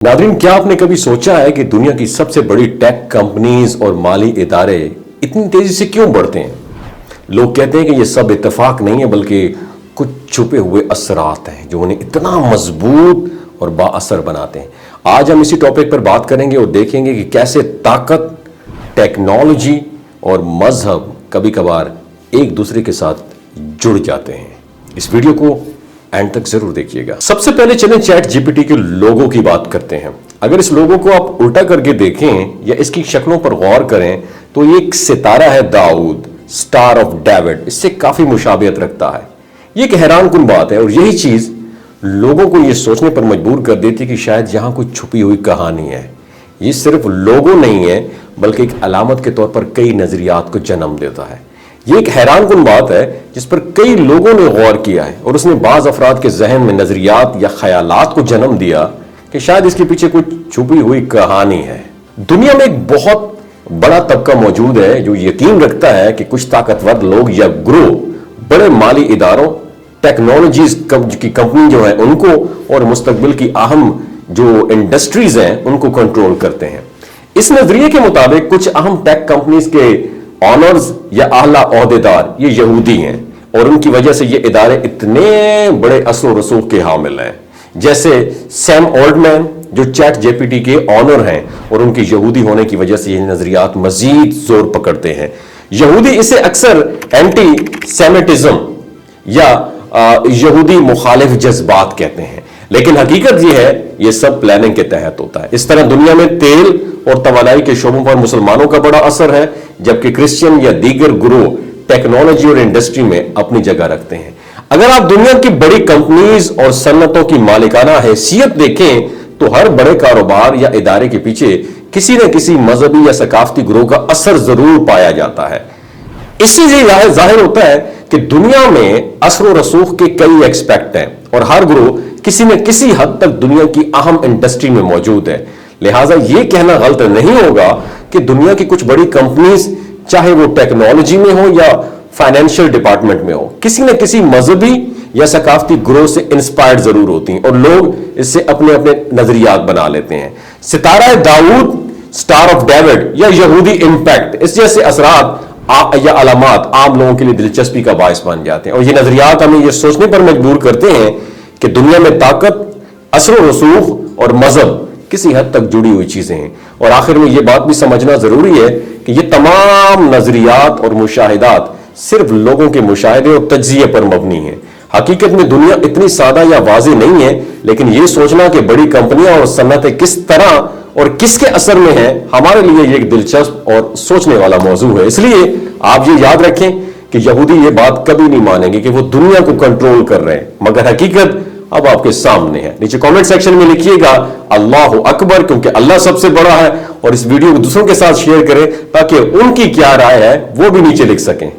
Nadreen, क्या आपने कभी सोचा है कि दुनिया की सबसे बड़ी टेक कंपनीज और माली इदारे इतनी तेजी से क्यों बढ़ते हैं? लोग कहते हैं कि यह सब इत्तेफाक नहीं है बल्कि कुछ छुपे हुए असरात हैं जो उन्हें इतना मजबूत और बाअसर बनाते हैं। आज हम इसी टॉपिक पर बात करेंगे और देखेंगे कि कैसे ताकत, टेक्नोलॉजी और मजहब कभी कभार एक दूसरे के साथ जुड़ जाते हैं। इस वीडियो को एंड तक जरूर देखिएगा। सबसे पहले चलें चैट जीपीटी के लोगों की बात करते हैं। अगर इस लोगों को आप उल्टा करके देखें या इसकी शक्लों पर गौर करें तो ये एक सितारा है दाऊद, स्टार ऑफ डेविड, इससे काफी मुशाबियत रखता है। ये एक हैरान कुन बात है और यही चीज लोगों को यह सोचने पर मजबूर कर देती है कि शायद यहां कोई छुपी हुई कहानी है। ये सिर्फ लोगों नहीं है बल्कि एक अलामत के तौर पर कई नजरियात को जन्म देता है। ये एक हैरान कुन बात है जिस पर कई लोगों ने गौर किया है और उसने बाज अफराद के जहन में नजरियात या ख्यालात को जन्म दिया कि शायद इसके पीछे कुछ छुपी हुई कहानी है। दुनिया में एक बहुत बड़ा तबका मौजूद है जो यकीन रखता है कि कुछ ताकतवर लोग या ग्रोह बड़े माली इदारों, टेक्नोलॉजीज की कंपनी जो है उनको और मुस्तकबिल की अहम जो इंडस्ट्रीज हैं उनको कंट्रोल करते हैं। इस नजरिए के मुताबिक कुछ अहम टेक कंपनीज के ऑनर्स या आला ओहदेदार ये यहूदी हैं और उनकी वजह से ये इदारे इतने बड़े असर रसूख के हामिल हैं। जैसे सैम ऑल्टमैन जो चैट जीपीटी के ऑनर हैं और उनके यहूदी होने की वजह से ये नजरियात मजीद जोर पकड़ते हैं। यहूदी इसे अक्सर एंटी सेमिटिज्म या यहूदी मुखालिफ जज्बात कहते हैं, लेकिन हकीकत यह है ये सब प्लानिंग के तहत होता है। इस तरह दुनिया में तेल और तवानाई के शोबों पर मुसलमानों का बड़ा असर है, जबकि क्रिश्चियन या दीगर ग्रोह टेक्नोलॉजी और इंडस्ट्री में अपनी जगह रखते हैं। अगर आप दुनिया की बड़ी कंपनीज और सन्नतों की मालिकाना हैसियत देखें तो हर बड़े कारोबार या इदारे के पीछे किसी न किसी मजहबी या सकाफती ग्रोह का असर जरूर पाया जाता है। इससे ये जाहिर होता है कि दुनिया में असर रसूख के कई एक्सपेक्ट हैं और हर ग्रोह किसी न किसी हद तक दुनिया की अहम इंडस्ट्री में मौजूद है। लिहाजा यह कहना गलत नहीं होगा कि दुनिया की कुछ बड़ी कंपनीज, चाहे वो टेक्नोलॉजी में हो या फाइनेंशियल डिपार्टमेंट में हो, किसी न किसी मजहबी या सकाफती ग्रोह से इंस्पायर्ड जरूर होती हैं और लोग इससे अपने अपने नजरियात बना लेते हैं। सितारा दाऊद, स्टार ऑफ डेविड या यहूदी इंपैक्ट, इस जैसे असरात या अलामात आम लोगों के लिए दिलचस्पी का बायस बन जाते हैं और ये नजरियात हमें यह सोचने पर मजबूर करते हैं कि दुनिया में ताकत, असर रसूख और मजहब किसी हद तक जुड़ी हुई चीजें हैं। और आखिर में यह बात भी समझना जरूरी है कि ये तमाम नजरियात और मुशाहिदात सिर्फ लोगों के मुशाहिदे और तज्जिए पर मबनी है। हकीकत में दुनिया इतनी सादा या वाज़ेह नहीं है, लेकिन यह सोचना कि बड़ी कंपनियां और सन्नतें किस तरह और किसके असर में है, हमारे लिए यह एक दिलचस्प और सोचने वाला मौजू है। इसलिए आप ये याद रखें कि यहूदी ये बात कभी नहीं मानेंगे कि वो दुनिया को कंट्रोल कर रहे हैं, मगर हकीकत अब आपके सामने है। नीचे कमेंट सेक्शन में लिखिएगा अल्लाह अकबर, क्योंकि अल्लाह सबसे बड़ा है, और इस वीडियो को दूसरों के साथ शेयर करें ताकि उनकी क्या राय है वो भी नीचे लिख सकें।